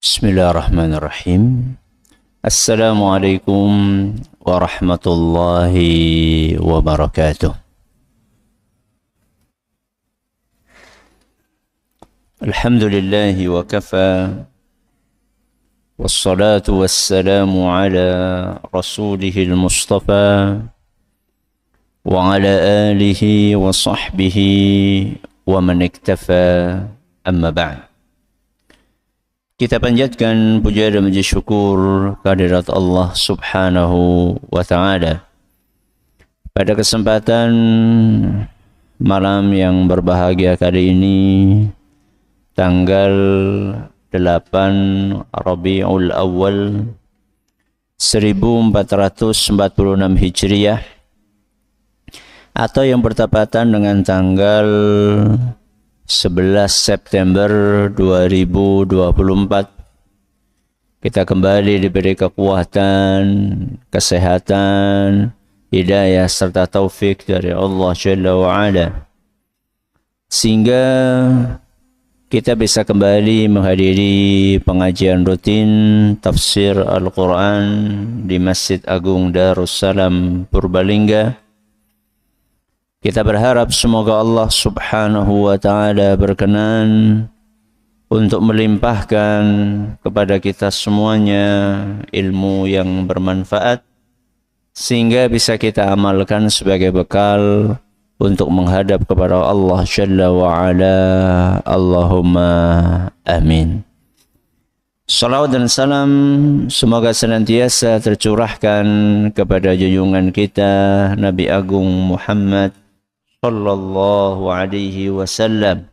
Bismillahirrahmanirrahim. Assalamualaikum warahmatullahi wabarakatuh. Alhamdulillahi wa kafa. Wassalatu wassalamu ala rasulihil mustafa wa ala alihi wa sahbihi wa man iktafa, amma ba'd. Kita panjatkan puja dan puji syukur kehadirat Allah Subhanahu wa Ta'ala. Pada kesempatan malam yang berbahagia kali ini, tanggal 8 Rabiul Awal 1446 Hijriah, atau yang bertepatan dengan tanggal 11 September 2024, kita kembali diberi kekuatan, kesehatan, hidayah serta taufik dari Allah Jalla wa'ala, sehingga kita bisa kembali menghadiri pengajian rutin tafsir Al-Quran di Masjid Agung Darussalam Purbalingga. Kita berharap semoga Allah Subhanahu wa Ta'ala berkenan untuk melimpahkan kepada kita semuanya ilmu yang bermanfaat, sehingga bisa kita amalkan sebagai bekal untuk menghadap kepada Allah Jalla wa'ala. Allahumma amin. Salawat dan salam semoga senantiasa tercurahkan kepada junjungan kita Nabi Agung Muhammad sallallahu alaihi wasallam,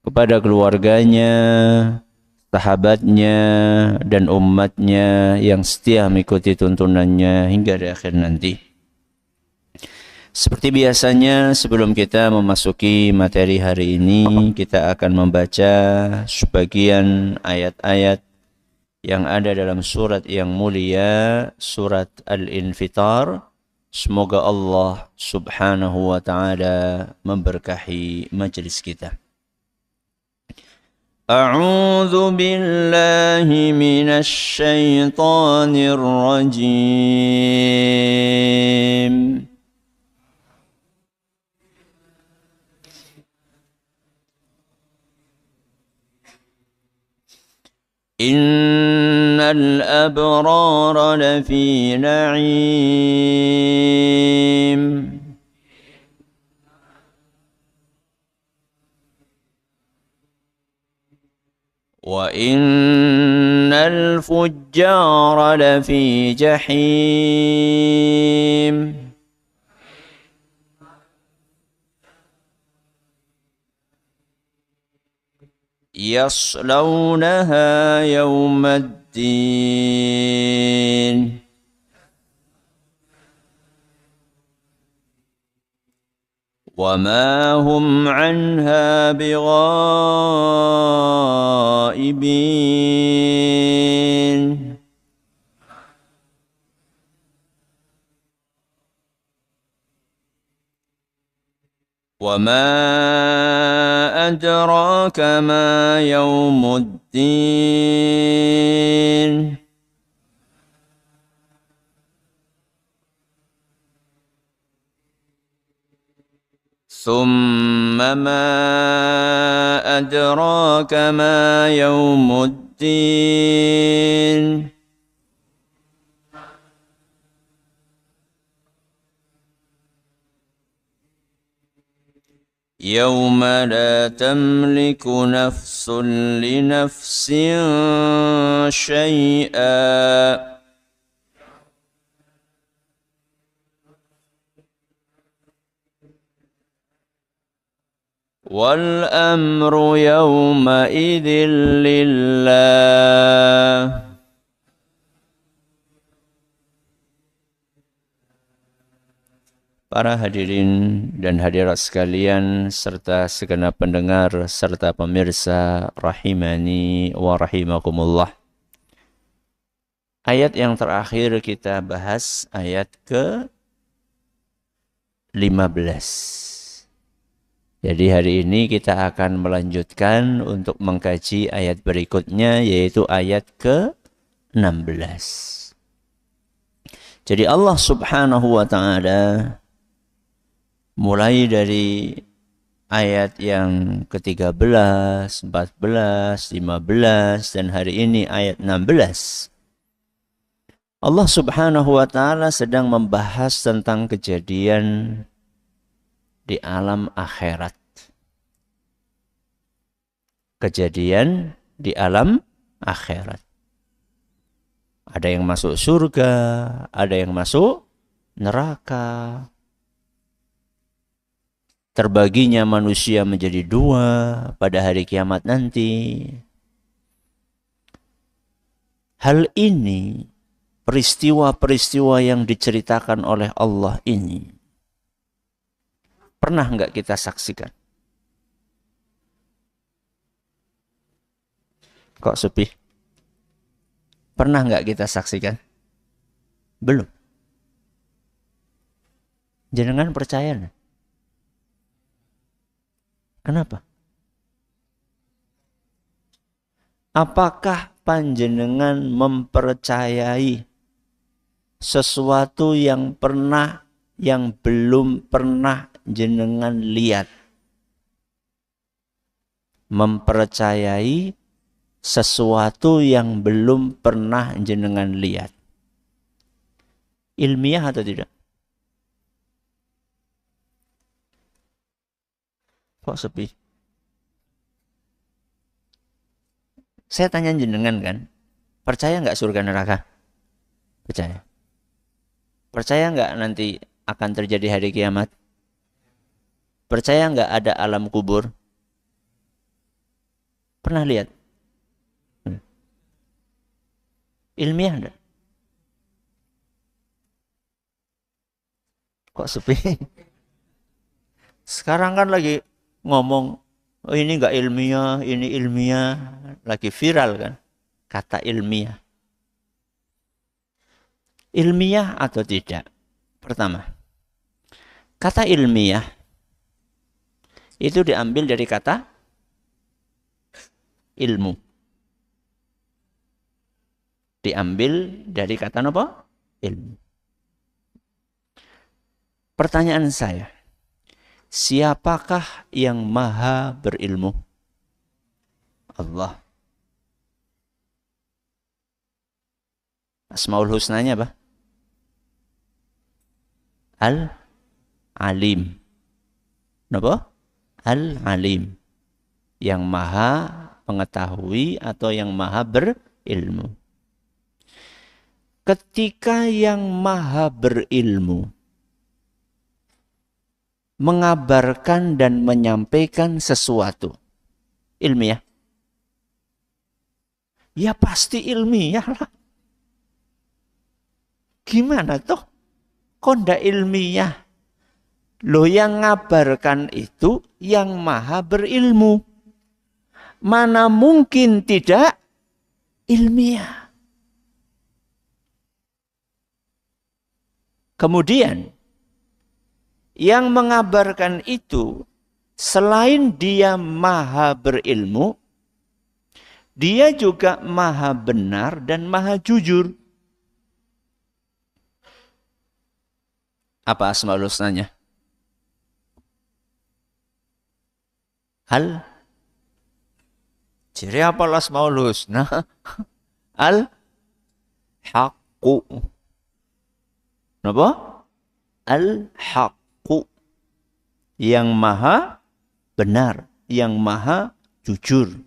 kepada keluarganya, sahabatnya, dan umatnya yang setia mengikuti tuntunannya hingga di akhir nanti. Seperti biasanya, sebelum kita memasuki materi hari ini, kita akan membaca sebagian ayat-ayat yang ada dalam surat yang mulia, surat Al-Infitar. Semoga Allah Subhanahu wa Ta'ala memberkahi majlis kita. A'udzu billahi minasy syaithanir rajim. Innal abrara lafi na'im wa innal fujjara lafi jahim yaslawnaha yawmaddin wa ma hum anha bighaibin wa ma adraka ma yawmuddin thumma ma adraka ma yawmuddin يوم لا تملك نفس لنفس شيئا والأمر يومئذ لله para hadirin dan hadirat sekalian, serta segenap pendengar serta pemirsa rahimani wa rahimakumullah. Ayat yang terakhir kita bahas ayat ke-15. Jadi hari ini kita akan melanjutkan untuk mengkaji ayat berikutnya, yaitu ayat ke-16. Jadi Allah Subhanahu wa ta'ala mulai dari ayat yang ke-13, 14, 15, dan hari ini ayat 16. Allah Subhanahu wa ta'ala sedang membahas tentang kejadian di alam akhirat. Kejadian di alam akhirat. Ada yang masuk surga, ada yang masuk neraka. Terbaginya manusia menjadi dua pada hari kiamat nanti. Hal ini, peristiwa-peristiwa yang diceritakan oleh Allah ini, pernah enggak kita saksikan? Kok sepi? Pernah enggak kita saksikan? Belum. Jenengan percaya enggak? Kenapa? Apakah panjenengan mempercayai sesuatu yang belum pernah jenengan lihat? Mempercayai sesuatu yang belum pernah jenengan lihat. Ilmiah atau tidak? Kok sepi? Saya tanya jenengan kan, percaya nggak surga neraka? Percaya. Percaya nggak nanti akan terjadi hari kiamat? Percaya nggak ada alam kubur? Pernah lihat? Ilmiah enggak? Kok sepi? Sekarang kan lagi ngomong, oh ini enggak ilmiah, ini ilmiah. Lagi viral kan, kata ilmiah. Ilmiah atau tidak? Pertama, kata ilmiah itu diambil dari kata ilmu. Diambil dari kata apa? Ilmu. Pertanyaan saya, siapakah yang maha berilmu? Allah. Asmaul husnanya apa? Al-Alim. Kenapa? Al-Alim. Yang maha mengetahui atau yang maha berilmu. Ketika yang maha berilmu mengabarkan dan menyampaikan sesuatu ilmiah, ya pasti ilmiah lah. Gimana toh? Kok ndak ilmiah? Loh, yang ngabarkan itu yang maha berilmu. Mana mungkin tidak ilmiah? Kemudian, yang mengabarkan itu selain dia maha berilmu, dia juga maha benar dan maha jujur. Apa asmaul husnanya? Ciri apa asmaul husna? Al-Haqqu. Kenapa? Al-Haqqu. Yang maha benar, yang maha jujur.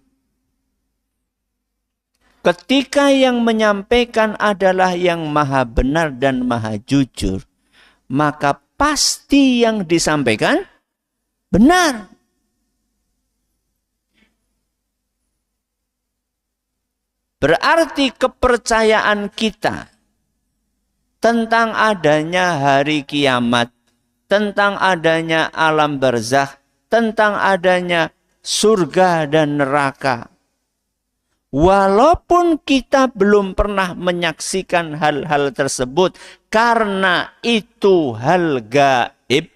Ketika yang menyampaikan adalah yang maha benar dan maha jujur, maka pasti yang disampaikan benar. Berarti kepercayaan kita tentang adanya hari kiamat tentang adanya alam barzakh, tentang adanya surga dan neraka. Walaupun kita belum pernah menyaksikan hal-hal tersebut, karena itu hal gaib,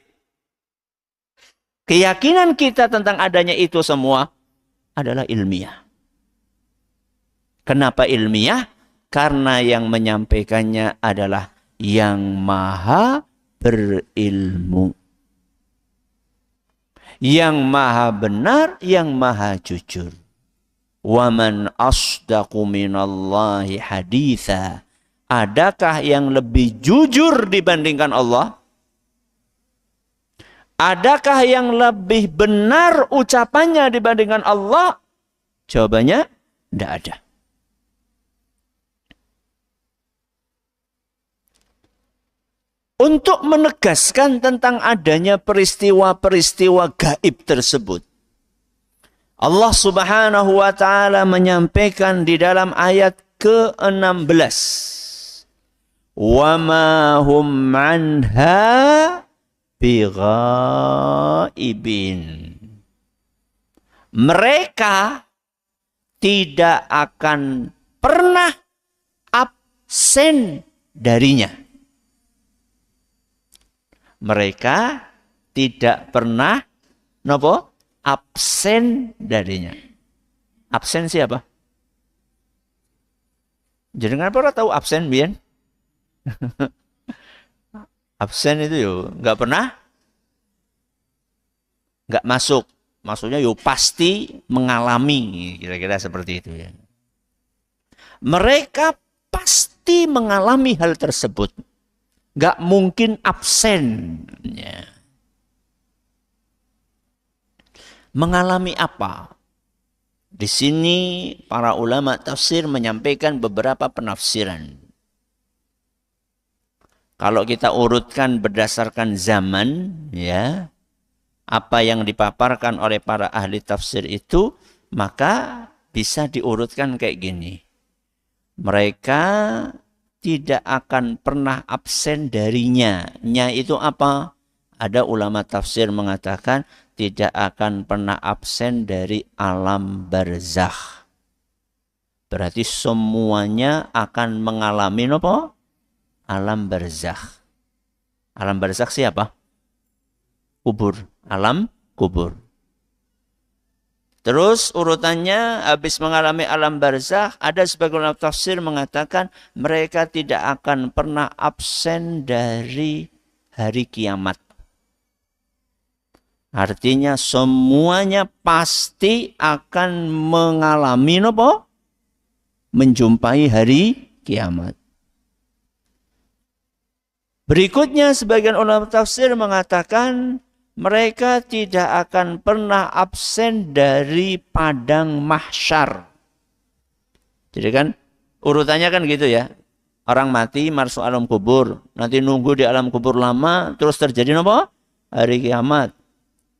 keyakinan kita tentang adanya itu semua adalah ilmiah. Kenapa ilmiah? Karena yang menyampaikannya adalah yang maha berilmu, yang maha benar, yang maha jujur. Waman asdaqu minallahi haditha. Adakah yang lebih jujur dibandingkan Allah? Adakah yang lebih benar ucapannya dibandingkan Allah? Jawabannya, tidak ada. Untuk menegaskan tentang adanya peristiwa-peristiwa gaib tersebut, Allah Subhanahu wa ta'ala menyampaikan di dalam ayat ke-16. وَمَا هُمْ عَنْهَا بِغَائِبِينَ. Mereka tidak akan pernah absen darinya. Mereka tidak pernah absen darinya. Absen siapa? Jadi kenapa orang tahu absen, Bian? Absen itu yo nggak pernah, nggak masuk. Maksudnya yo pasti mengalami, kira-kira seperti itu ya. Mereka pasti mengalami hal tersebut. Nggak mungkin absen. Ya. Mengalami apa? Di sini para ulama tafsir menyampaikan beberapa penafsiran. Kalau kita urutkan berdasarkan zaman, ya, apa yang dipaparkan oleh para ahli tafsir itu, maka bisa diurutkan kayak gini. Mereka tidak akan pernah absen darinya. Nya itu apa? Ada ulama tafsir mengatakan tidak akan pernah absen dari alam barzakh. Berarti semuanya akan mengalami apa? Alam barzakh. Alam barzakh siapa? Kubur. Alam kubur. Terus urutannya habis mengalami alam barzakh, ada sebagian ulama tafsir mengatakan mereka tidak akan pernah absen dari hari kiamat. Artinya semuanya pasti akan mengalami apa? Menjumpai hari kiamat. Berikutnya sebagian ulama tafsir mengatakan mereka tidak akan pernah absen dari padang mahsyar. Jadi kan urutannya kan gitu ya. Orang mati masuk alam kubur, nanti nunggu di alam kubur lama, terus terjadi apa? Hari kiamat.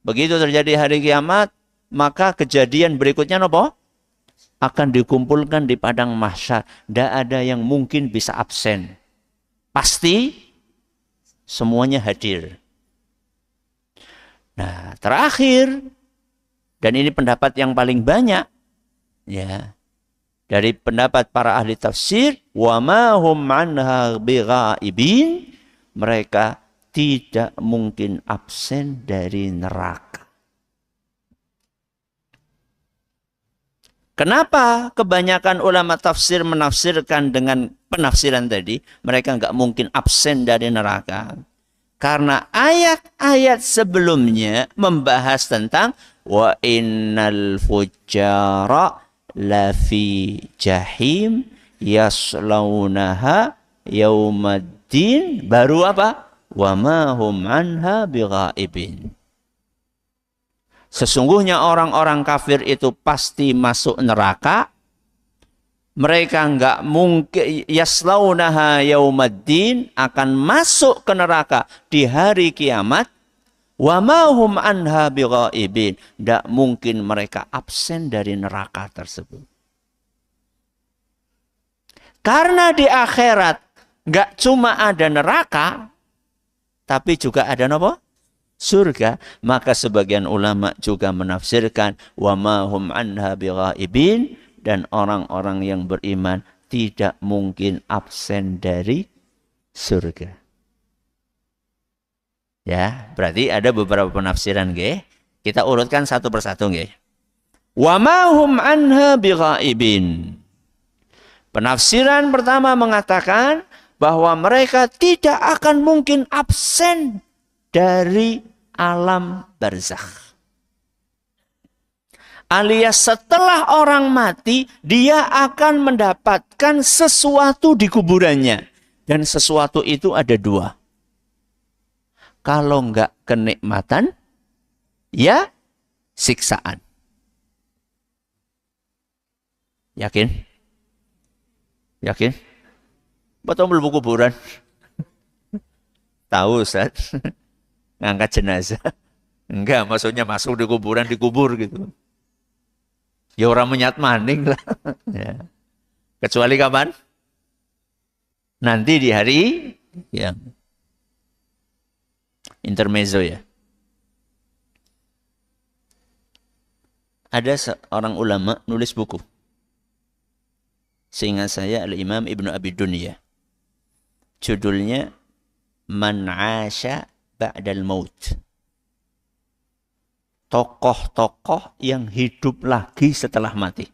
Begitu terjadi hari kiamat, maka kejadian berikutnya apa? Akan dikumpulkan di padang mahsyar. Tidak ada yang mungkin bisa absen. Pasti semuanya hadir. Nah, terakhir, dan ini pendapat yang paling banyak, ya, dari pendapat para ahli tafsir, wa ma hum anha bighaibin, mereka tidak mungkin absen dari neraka. Kenapa kebanyakan ulama tafsir menafsirkan dengan penafsiran tadi? Mereka nggak mungkin absen dari neraka. Karena ayat-ayat sebelumnya membahas tentang wa innal fujjara lafi jahim yaslaunaha yaumaddin. Baru apa? Wa ma hum anha bighaibin. Sesungguhnya orang-orang kafir itu pasti masuk neraka. Mereka enggak mungkin yaslaunaha yaumaddin, akan masuk ke neraka di hari kiamat. Wa ma hum anha bighaibin. Enggak mungkin mereka absen dari neraka tersebut. Karena di akhirat enggak cuma ada neraka, tapi juga ada apa? Surga. Maka sebagian ulama juga menafsirkan wa ma hum anha bighaibin, dan orang-orang yang beriman tidak mungkin absen dari surga. Ya, berarti ada beberapa penafsiran nggih. Kita urutkan satu persatu nggih. Wa ma hum anha bighaibin. Penafsiran pertama mengatakan bahwa mereka tidak akan mungkin absen dari alam barzakh. Alias setelah orang mati, dia akan mendapatkan sesuatu di kuburannya. Dan sesuatu itu ada dua. Kalau enggak kenikmatan, ya siksaan. Yakin? Yakin? Betul belum kuburan? Tahu Ustaz? Ngangkat jenazah. Enggak, maksudnya masuk di kuburan, dikubur gitu. Ya orang menyat maning lah. Ya. Kecuali kapan? Nanti di hari yang intermezzo ya. Ada seorang ulama nulis buku. Seingat saya Al-Imam Ibnu Abi Dunya. Judulnya Man 'Asha Ba'dal Maut. Tokoh-tokoh yang hidup lagi setelah mati.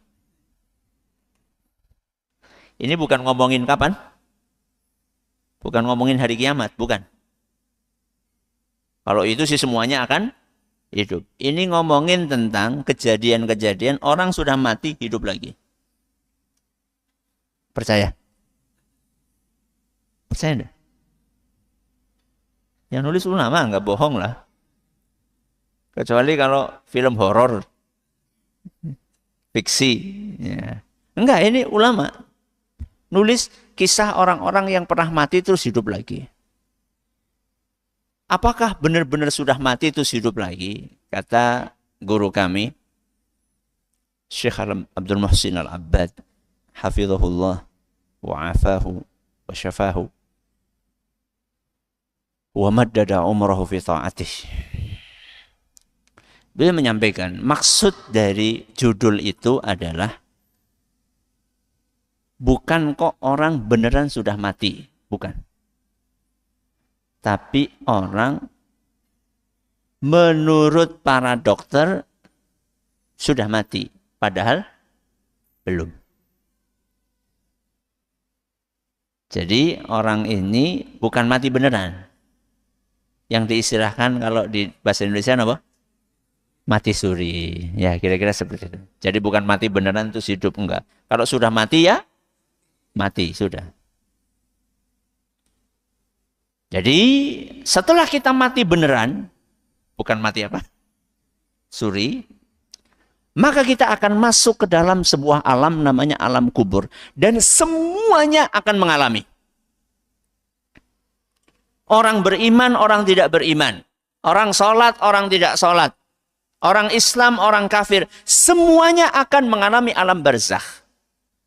Ini bukan ngomongin kapan? Bukan ngomongin hari kiamat, bukan. Kalau itu sih semuanya akan hidup. Ini ngomongin tentang kejadian-kejadian orang sudah mati hidup lagi. Percaya? Percaya enggak? Yang nulis ulama enggak bohong lah. Kecuali kalau film horor, fiksi. Ya. Enggak, ini ulama. Nulis kisah orang-orang yang pernah mati terus hidup lagi. Apakah benar-benar sudah mati terus hidup lagi? Kata guru kami, Syekh Abdul Muhsin Al-Abbad, hafizahullah, wa'afahu, wa syafahu, wa maddada umrahu fi ta'atih. Beliau menyampaikan, maksud dari judul itu adalah bukan kok orang beneran sudah mati, bukan. Tapi orang menurut para dokter sudah mati, padahal belum. Jadi orang ini bukan mati beneran. Yang diistilahkan kalau di bahasa Indonesia apa? Mati suri. Ya kira-kira seperti itu. Jadi bukan mati beneran terus hidup, enggak. Kalau sudah mati ya mati, sudah. Jadi setelah kita mati beneran, bukan mati apa? Suri. Maka kita akan masuk ke dalam sebuah alam namanya alam kubur. Dan semuanya akan mengalami. Orang beriman, orang tidak beriman. Orang sholat, orang tidak sholat. Orang Islam, orang kafir. Semuanya akan mengalami alam barzakh.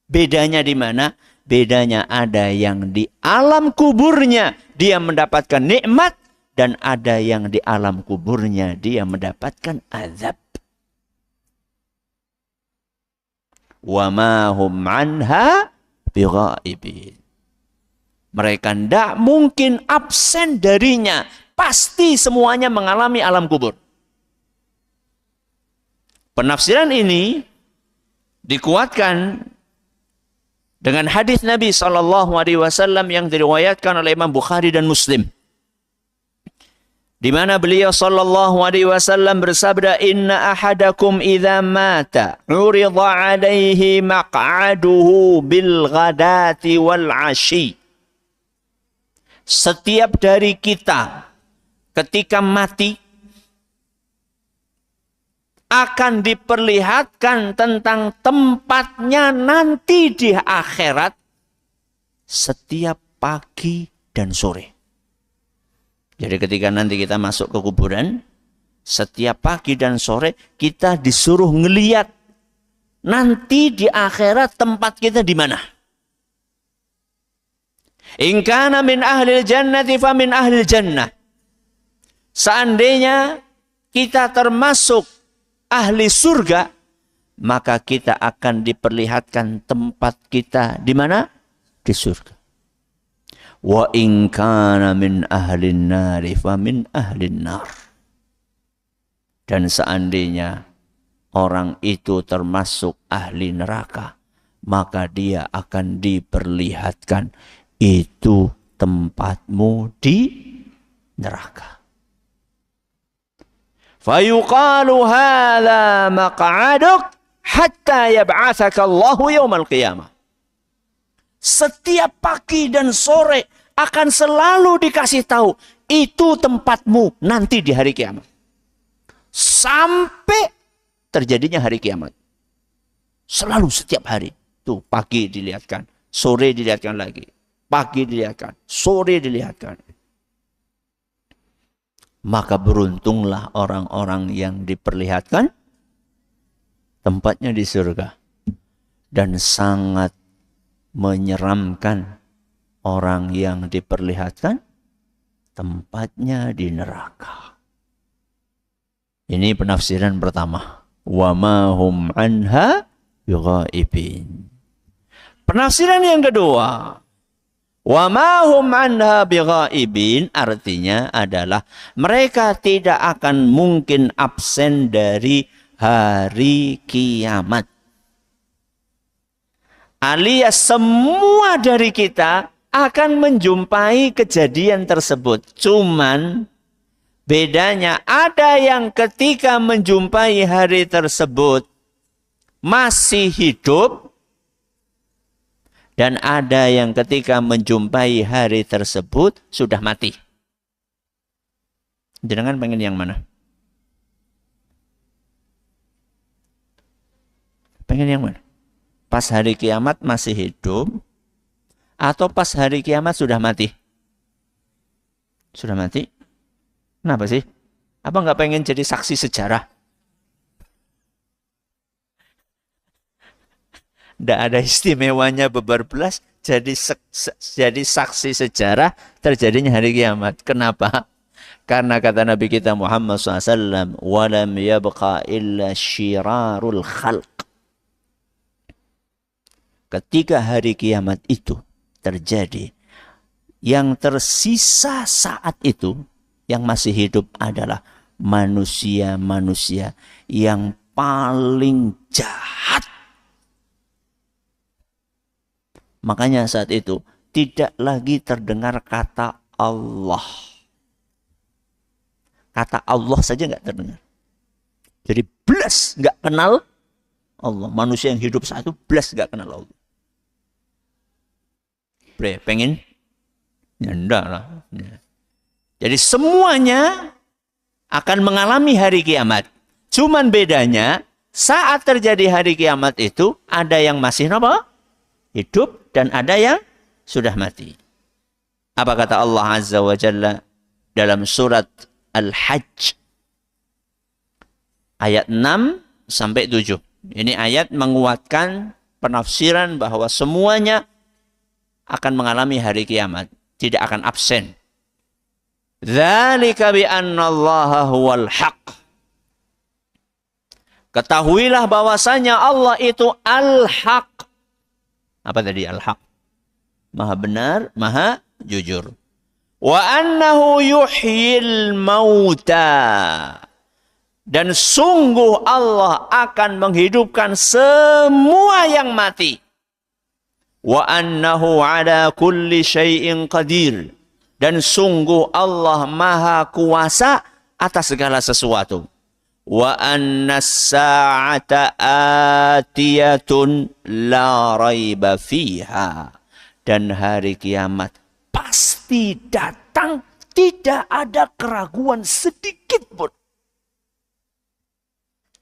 Bedanya di mana? Bedanya ada yang di alam kuburnya dia mendapatkan nikmat, dan ada yang di alam kuburnya dia mendapatkan azab. Wa ma hum anha bighaibin. Mereka tidak mungkin absen darinya. Pasti semuanya mengalami alam kubur. Penafsiran ini dikuatkan dengan hadis Nabi SAW yang diriwayatkan oleh Imam Bukhari dan Muslim. Di mana beliau SAW bersabda, Inna ahadakum idza mata uridha alaihi maq'aduhu bil ghadati wal ashi. Setiap dari kita ketika mati akan diperlihatkan tentang tempatnya nanti di akhirat setiap pagi dan sore. Jadi ketika nanti kita masuk ke kuburan, setiap pagi dan sore kita disuruh ngeliat nanti di akhirat tempat kita di mana. In kana min ahlil jannati fa min ahlil jannah. Seandainya kita termasuk ahli surga, maka kita akan diperlihatkan tempat kita di mana? Di surga. Wa in kana min ahlin nari fa min ahlin nar. Dan seandainya orang itu termasuk ahli neraka, maka dia akan diperlihatkan itu tempatmu di neraka. Fayuqalu hadza maq'aduk hatta yab'atsaka Allahu yaumal qiyamah. Setiap pagi dan sore akan selalu dikasih tahu itu tempatmu nanti di hari kiamat. Sampai terjadinya hari kiamat. Selalu setiap hari. Tuh pagi dilihatkan, sore dilihatkan lagi. Pagi dilihatkan, sore dilihatkan. Maka beruntunglah orang-orang yang diperlihatkan tempatnya di surga. Dan sangat menyeramkan orang yang diperlihatkan tempatnya di neraka. Ini penafsiran pertama. Wa ma hum anha bighaibin. Penafsiran yang kedua. Wa ma hum anha bighaibin artinya adalah mereka tidak akan mungkin absen dari hari kiamat. Alias semua dari kita akan menjumpai kejadian tersebut. Cuman bedanya ada yang ketika menjumpai hari tersebut masih hidup. Dan ada yang ketika menjumpai hari tersebut sudah mati. Jangan pengen yang mana? Pengen yang mana? Pas hari kiamat masih hidup atau pas hari kiamat sudah mati? Sudah mati? Kenapa sih? Apa nggak pengen jadi saksi sejarah? Tidak ada istimewanya bebar-belas jadi saksi sejarah terjadinya hari kiamat. Kenapa? Karena kata Nabi kita Muhammad SAW, walam yabqa illa syirarul khalq. Ketika hari kiamat itu terjadi, yang tersisa saat itu yang masih hidup adalah manusia-manusia yang paling jahat. Makanya saat itu tidak lagi terdengar kata Allah. Kata Allah saja nggak terdengar. Jadi belas nggak kenal Allah. Manusia yang hidup saat itu belas nggak kenal Allah. Pengen? Ya enggak lah. Ya. Jadi semuanya akan mengalami hari kiamat. Cuman bedanya saat terjadi hari kiamat itu ada yang masih hidup dan ada yang sudah mati. Apa kata Allah Azza wa Jalla dalam surat Al-Hajj ayat 6 sampai 7. Ini ayat menguatkan penafsiran bahwa semuanya akan mengalami hari kiamat, tidak akan absen. Dzalika bi anna Allaha huwal haq. Ketahuilah bahwasanya Allah itu al-haq. Apa tadi al-haq? Maha benar, maha jujur. Wa annahu yuhyil mauta. Dan sungguh Allah akan menghidupkan semua yang mati. Wa annahu ala kulli syai'in qadir. Dan sungguh Allah maha kuasa atas segala sesuatu. Wa annas sa'ata atiyatun la raiba fiha. Dan hari kiamat pasti datang, tidak ada keraguan sedikit pun.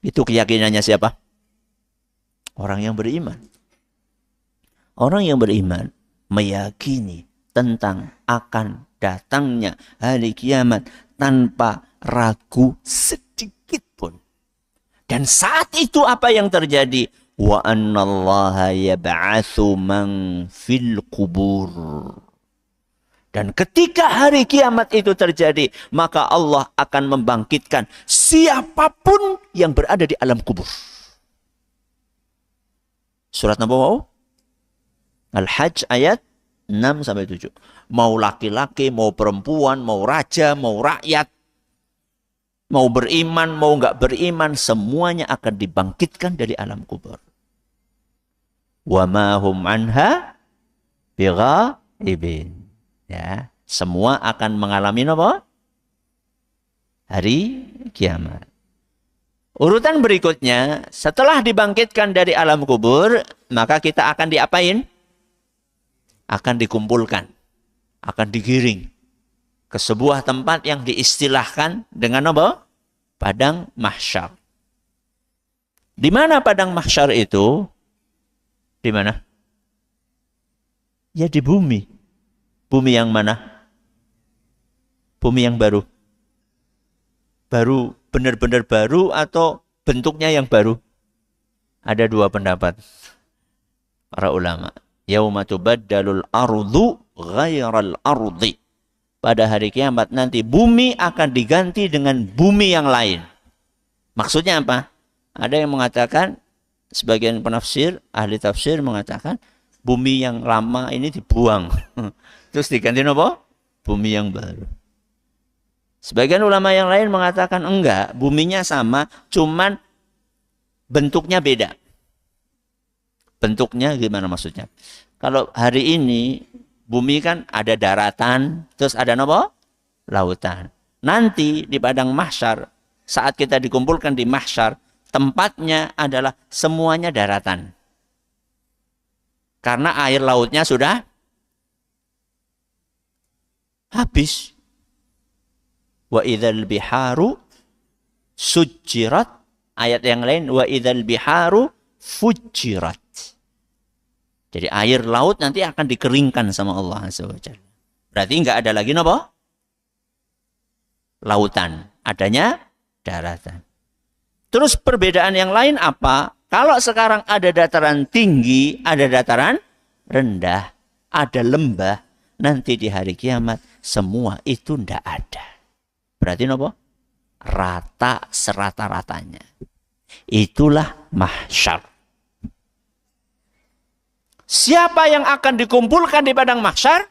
Itu keyakinannya siapa? Orang yang beriman. Orang yang beriman meyakini tentang akan datangnya hari kiamat tanpa ragu sedikit pun. Dan saat itu apa yang terjadi? Wa annallaha yab'atsu man fil qubur. Dan ketika hari kiamat itu terjadi, maka Allah akan membangkitkan siapapun yang berada di alam kubur. Surat apa mau? Al-Hajj ayat 6-7. Mau laki-laki, mau perempuan, mau raja, mau rakyat, mau beriman, mau nggak beriman, semuanya akan dibangkitkan dari alam kubur. Wa ma hum anha bighaibin. Ya, semua akan mengalami apa? Hari kiamat. Urutan berikutnya, setelah dibangkitkan dari alam kubur, maka kita akan diapain? Akan dikumpulkan, akan digiring ke sebuah tempat yang diistilahkan dengan apa? Padang mahsyar. Di mana padang mahsyar itu? Di mana? Ya di bumi. Bumi yang mana? Bumi yang baru. Baru, benar-benar baru atau bentuknya yang baru? Ada dua pendapat para ulama. Yauma tubaddalul ardu ghairal ardi. Pada hari kiamat nanti bumi akan diganti dengan bumi yang lain. Maksudnya apa? Ada yang mengatakan, sebagian penafsir, ahli tafsir mengatakan, bumi yang lama ini dibuang. Terus diganti apa? Bumi yang baru. Sebagian ulama yang lain mengatakan enggak, buminya sama, cuman bentuknya beda. Bentuknya gimana maksudnya? Kalau hari ini bumi kan ada daratan, terus ada apa? Lautan. Nanti di padang mahsyar, saat kita dikumpulkan di mahsyar, tempatnya adalah semuanya daratan. Karena air lautnya sudah habis. Wa idzal biharu sujjirat. Ayat yang lain, wa idzal biharu fujjirat. Jadi air laut nanti akan dikeringkan sama Allah SWT. Berarti enggak ada lagi apa? Lautan. Adanya daratan. Terus perbedaan yang lain apa? Kalau sekarang ada dataran tinggi, ada dataran rendah, ada lembah, nanti di hari kiamat semua itu ndak ada. Berarti apa? Rata serata-ratanya. Itulah mahsyar. Siapa yang akan dikumpulkan di padang mahsyar?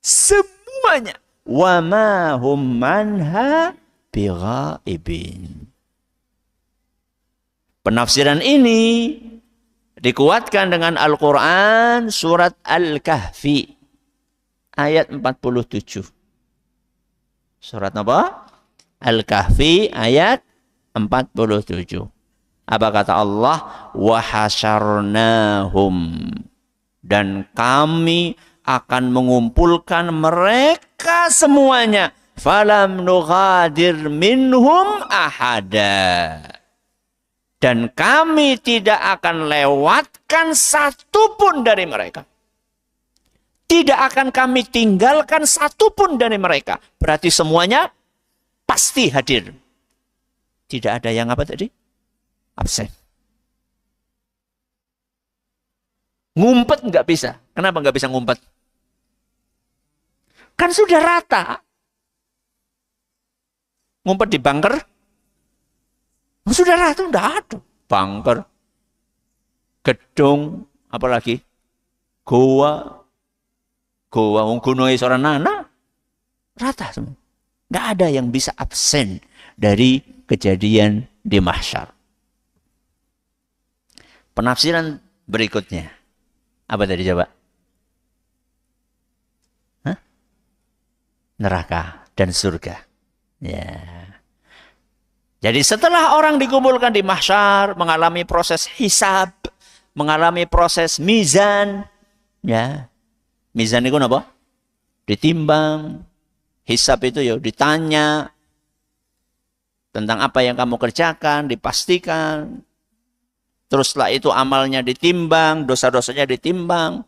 Semuanya. Wa ma hum manha bighaibin. Penafsiran ini dikuatkan dengan Al-Quran surat Al-Kahfi ayat 47. Surat apa? Al-Kahfi ayat 47. Apa kata Allah? Wa hasyarnahum. Dan kami akan mengumpulkan mereka semuanya. Falam nughadir minhum ahada. Dan kami tidak akan lewatkan satupun dari mereka. Tidak akan kami tinggalkan satupun dari mereka. Berarti semuanya pasti hadir. Tidak ada yang apa tadi? Absen. Ngumpet nggak bisa. Kenapa nggak bisa ngumpet? Kan sudah rata. Ngumpet di bunker. Sudah rata, udah ada. Bunker. Gedung. Apalagi? Goa. Goa. Gunung Soranana. Rata semua. Nggak ada yang bisa absen dari kejadian di mahsyar. Penafsiran berikutnya. Apa tadi coba? Hah? Neraka dan surga. Ya. Jadi setelah orang dikumpulkan di mahsyar, mengalami proses hisab, mengalami proses mizan. Ya. Mizan itu apa? Ditimbang. Hisab itu ya ditanya tentang apa yang kamu kerjakan, dipastikan. Terus setelah itu amalnya ditimbang, dosa-dosanya ditimbang.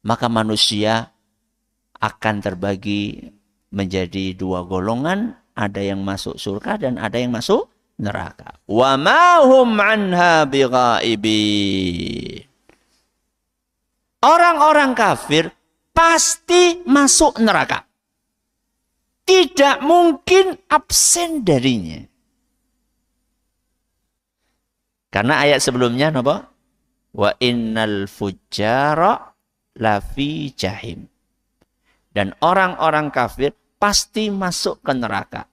Maka manusia akan terbagi menjadi dua golongan. Ada yang masuk surga dan ada yang masuk neraka. Wa ma hum anha bighaibin. Orang-orang kafir pasti masuk neraka. Tidak mungkin absen darinya. Karena ayat sebelumnya apa? Wa innal fujjara lafi jahim. Dan orang-orang kafir pasti masuk ke neraka.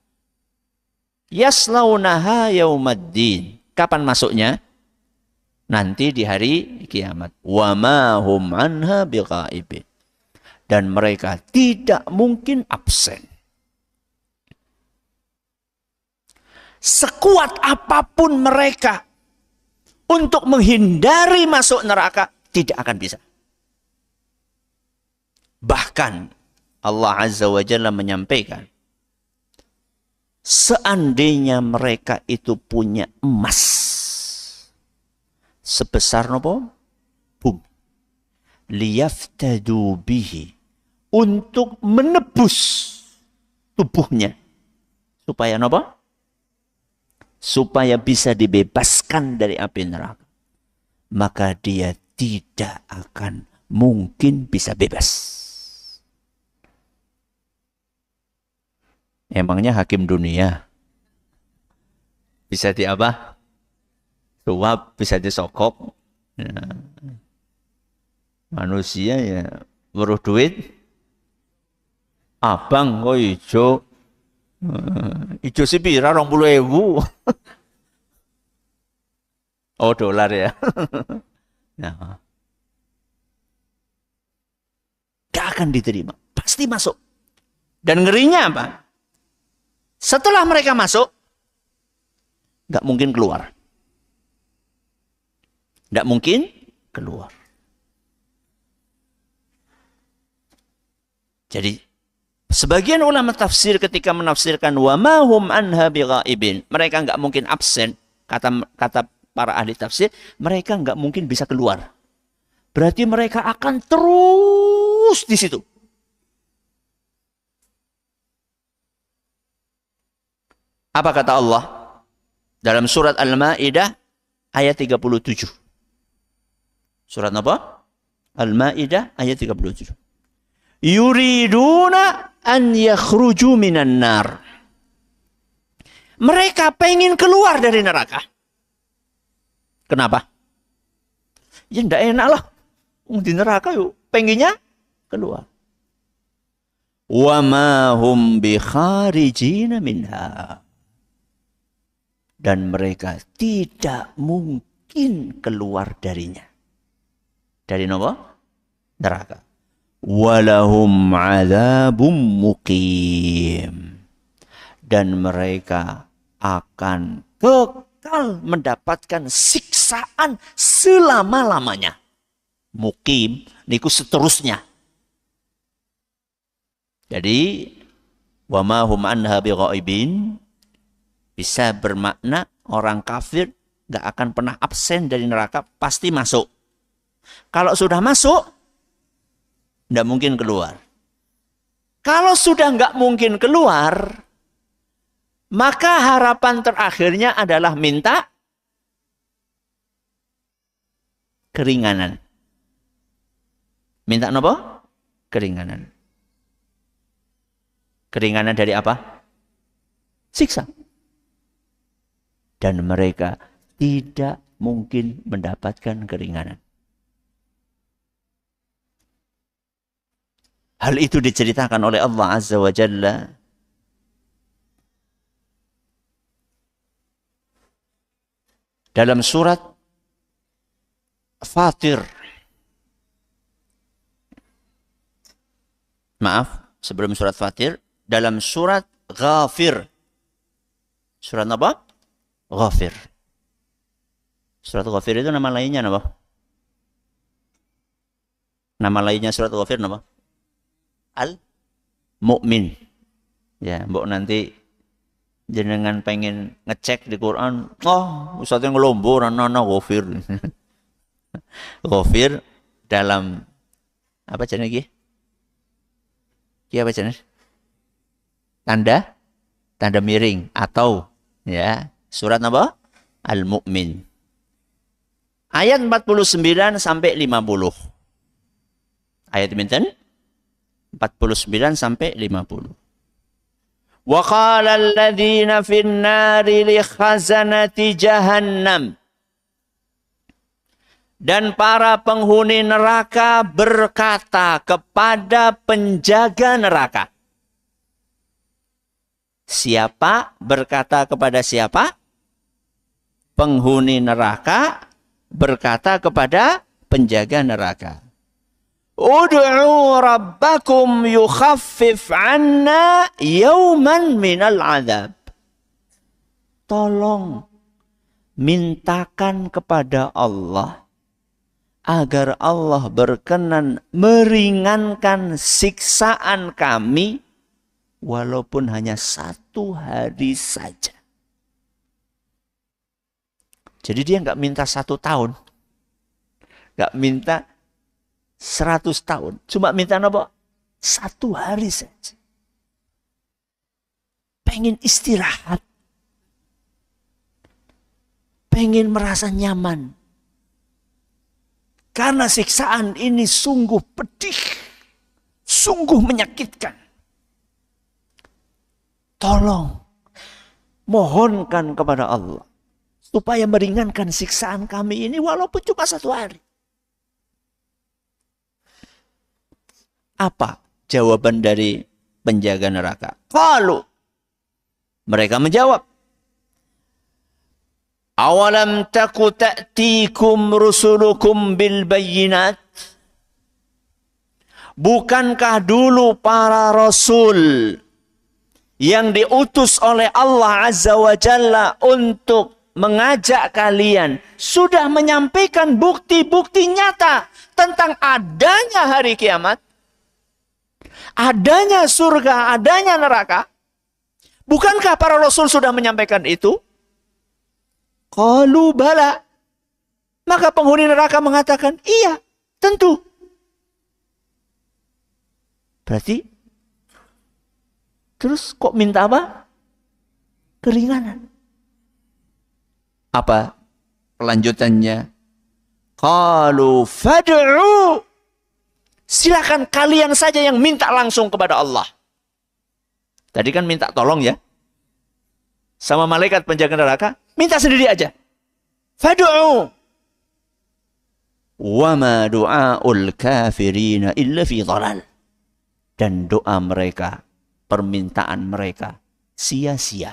Yaslaunaha yaumaddin. Kapan masuknya? Nanti di hari kiamat. Wa ma hum anha biqaibin. Dan mereka tidak mungkin absen. Sekuat apapun mereka untuk menghindari masuk neraka, tidak akan bisa. Bahkan Allah Azza wa Jalla menyampaikan, seandainya mereka itu punya emas sebesar nopo bumi, liyaftadu bihi, untuk menebus tubuhnya supaya nopo, supaya bisa dibebaskan dari api neraka, maka dia tidak akan mungkin bisa bebas. Emangnya hakim dunia bisa di apa? Suap, bisa disokop. Ya. Manusia ya buruh duit. Abang kok ijo. Ijo sih pira 20.000. Oh, dolar ya. Nah. Gak akan diterima. Pasti masuk. Dan ngerinya apa? Setelah mereka masuk, nggak mungkin keluar. Nggak mungkin keluar. Jadi, sebagian ulama tafsir ketika menafsirkan wa ma hum anha bighaibin, mereka nggak mungkin absen. Kata para ahli tafsir, mereka nggak mungkin bisa keluar. Berarti mereka akan terus di situ. Apa kata Allah dalam surat Al-Maidah ayat 37? Surat apa? Al-Maidah ayat 37. Yuriduna an yakhruju minan nar. Mereka pengen keluar dari neraka. Kenapa? Ya enggak enak lah. Di neraka yuk, pengennya keluar. Wa ma hum bi kharijina minha. Dan mereka tidak mungkin keluar darinya. Dari apa? Neraka. Walahum adzabum muqim. Dan mereka akan kekal mendapatkan siksaan selama-lamanya. Muqim, niku seterusnya. Jadi, wa ma hum anha bighaibin bisa bermakna orang kafir gak akan pernah absen dari neraka, pasti masuk. Kalau sudah masuk, gak mungkin keluar. Kalau sudah gak mungkin keluar, maka harapan terakhirnya adalah minta keringanan. Minta apa? Keringanan. Keringanan dari apa? Siksa. Dan mereka tidak mungkin mendapatkan keringanan. Hal itu diceritakan oleh Allah Azza wa Jalla dalam surat Fatir. Maaf, sebelum surat Fatir, dalam surat Ghafir. Surat apa? Ghafir. Surat Ghafir itu nama lainnya apa? Nama lainnya surat Ghafir apa? Al-Mu'min. Ya, mbok nanti jenengan pengen ngecek di Quran, oh, ustadznya ngelombor ana Ghafir. Ghafir dalam apa jenenge iki? Ki apa jenenge? Tanda miring atau ya, surat apa? Al-Mu'min. Ayat 49 sampai 50. Ayat minten 49 sampai 50. Wa qala alladziina fin nari li khazanati jahannam. Dan para penghuni neraka berkata kepada penjaga neraka. Siapa berkata kepada siapa? Penghuni neraka berkata kepada penjaga neraka. Ud'u rabbakum yukhaffif 'anna yawman minal 'adzab. Tolong mintakan kepada Allah agar Allah berkenan meringankan siksaan kami walaupun hanya 1 hari saja. Jadi dia nggak minta 1 tahun. Nggak minta 100 tahun. Cuma minta apa? 1 hari saja. Pengen istirahat. Pengen merasa nyaman. Karena siksaan ini sungguh pedih. Sungguh menyakitkan. Tolong. Mohonkan kepada Allah. Supaya meringankan siksaan kami ini walaupun cuma 1 hari. Apa jawaban dari penjaga neraka? Qalu. Mereka menjawab. Awalam taku ta'tikum rusulukum bil bayyinat. Bukankah dulu para rasul yang diutus oleh Allah Azza wa Jalla untuk mengajak kalian sudah menyampaikan bukti-bukti nyata tentang adanya hari kiamat? Adanya surga, adanya neraka. Bukankah para rasul sudah menyampaikan itu? Qalu bala. Maka penghuni neraka mengatakan, iya, tentu. Berarti, terus kok minta apa? Keringanan. Apa kelanjutannya? Qalu fad'u. Silakan kalian saja yang minta langsung kepada Allah. Tadi kan minta tolong ya. Sama malaikat penjaga neraka. Minta sendiri aja. Fad'u. Wa ma du'aul kafirina illa fi dhalal. Dan doa mereka, permintaan mereka, sia-sia.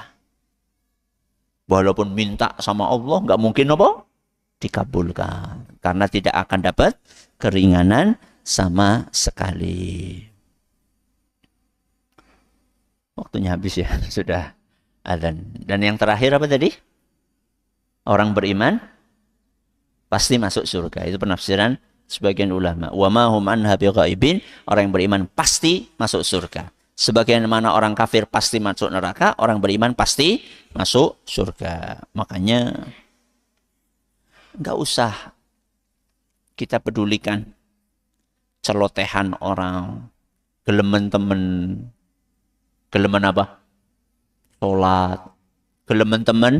Walaupun minta sama Allah, nggak mungkin apa? Dikabulkan. Karena tidak akan dapat keringanan sama sekali. Waktunya habis ya, sudah adzan. Dan yang terakhir apa tadi? Orang beriman pasti masuk surga. Itu penafsiran sebagian ulama. Wa ma hum anha bighaibin. Orang yang beriman pasti masuk surga. Sebagaimana orang kafir pasti masuk neraka, orang beriman pasti masuk surga. Makanya nggak usah kita pedulikan celotehan orang, gelemen temen, gelemen apa? Sholat, gelemen temen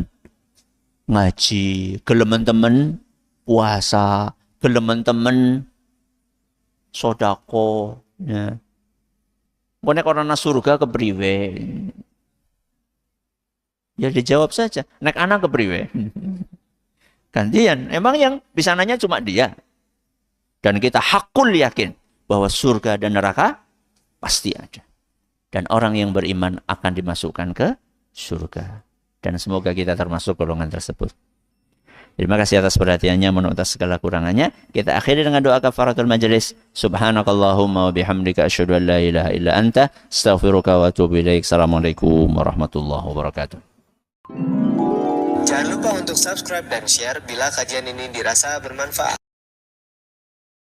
ngaji, gelemen temen puasa, gelemen temen sodako. Ya. Bonek orang surga kepriwe? Ya dijawab saja, nek anak kepriwe? Gantian, emang yang bisa nanya cuma dia. Dan kita hakul yakin bahwa surga dan neraka pasti ada. Dan orang yang beriman akan dimasukkan ke surga. Dan semoga kita termasuk golongan tersebut. Terima kasih atas perhatiannya, mohon atas segala kurangannya. Kita akhiri dengan doa kafaratul majelis. Subhanakallahumma wa bihamdika asyhadu an la ilaha illa anta astaghfiruka wa atubu ilaik. Assalamualaikum warahmatullahi wabarakatuh. Jangan lupa untuk subscribe dan share bila kajian ini dirasa bermanfaat.